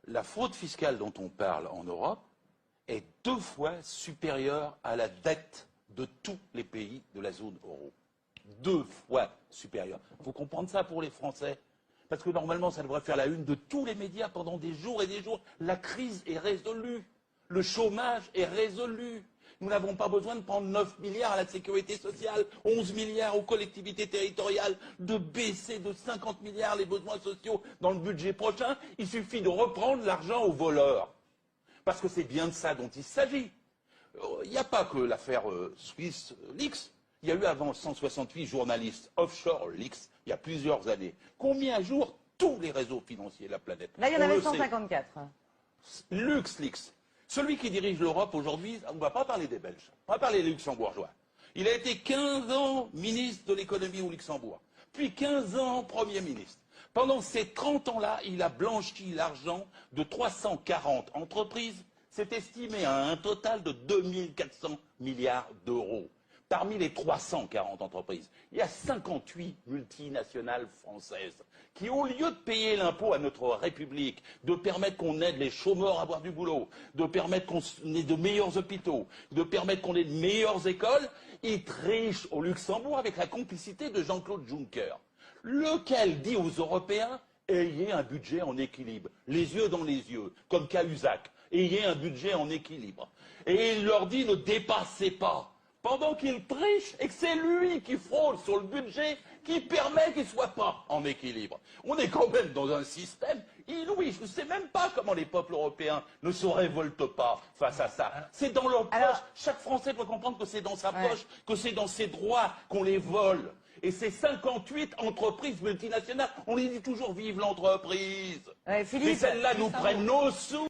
la fraude fiscale dont on parle en Europe est 2 fois supérieure à la dette de tous les pays de la zone euro. 2 fois supérieure. Il faut comprendre ça pour les Français. Parce que normalement, ça devrait faire la une de tous les médias pendant des jours et des jours. La crise est résolue. Le chômage est résolu. Nous n'avons pas besoin de prendre 9 milliards à la sécurité sociale, 11 milliards aux collectivités territoriales, de baisser de 50 milliards les besoins sociaux dans le budget prochain. Il suffit de reprendre l'argent aux voleurs. Parce que c'est bien de ça dont il s'agit. Il n'y a pas que l'affaire Swiss Leaks. Il y a eu avant 168 journalistes offshore Leaks, il y a plusieurs années, qui ont mis à jour tous les réseaux financiers de la planète. Là, il y en avait 154. LuxLeaks. Celui qui dirige l'Europe aujourd'hui, on ne va pas parler des Belges, on va parler des Luxembourgeois. Il a été 15 ans ministre de l'économie au Luxembourg, puis 15 ans Premier ministre. Pendant ces 30 ans-là, il a blanchi l'argent de 340 entreprises. C'est estimé à un total de 2400 milliards d'euros. Parmi les 340 entreprises, il y a 58 multinationales françaises qui, au lieu de payer l'impôt à notre République, de permettre qu'on aide les chômeurs à avoir du boulot, de permettre qu'on ait de meilleurs hôpitaux, de permettre qu'on ait de meilleures écoles, ils trichent au Luxembourg avec la complicité de Jean-Claude Juncker, lequel dit aux Européens « ayez un budget en équilibre, les yeux dans les yeux, comme Cahuzac, ayez un budget en équilibre ». Et il leur dit « ne dépassez pas ». Pendant qu'il triche et que c'est lui qui fraude sur le budget qui permet qu'il ne soit pas en équilibre. On est quand même dans un système inouï. Je ne sais même pas comment les peuples européens ne se révoltent pas face à ça. C'est dans leur poche. Chaque Français doit comprendre que c'est dans sa poche, que c'est dans ses droits qu'on les vole. Et ces 58 entreprises multinationales, on les dit toujours vive l'entreprise. Et celles-là nous prennent nos sous.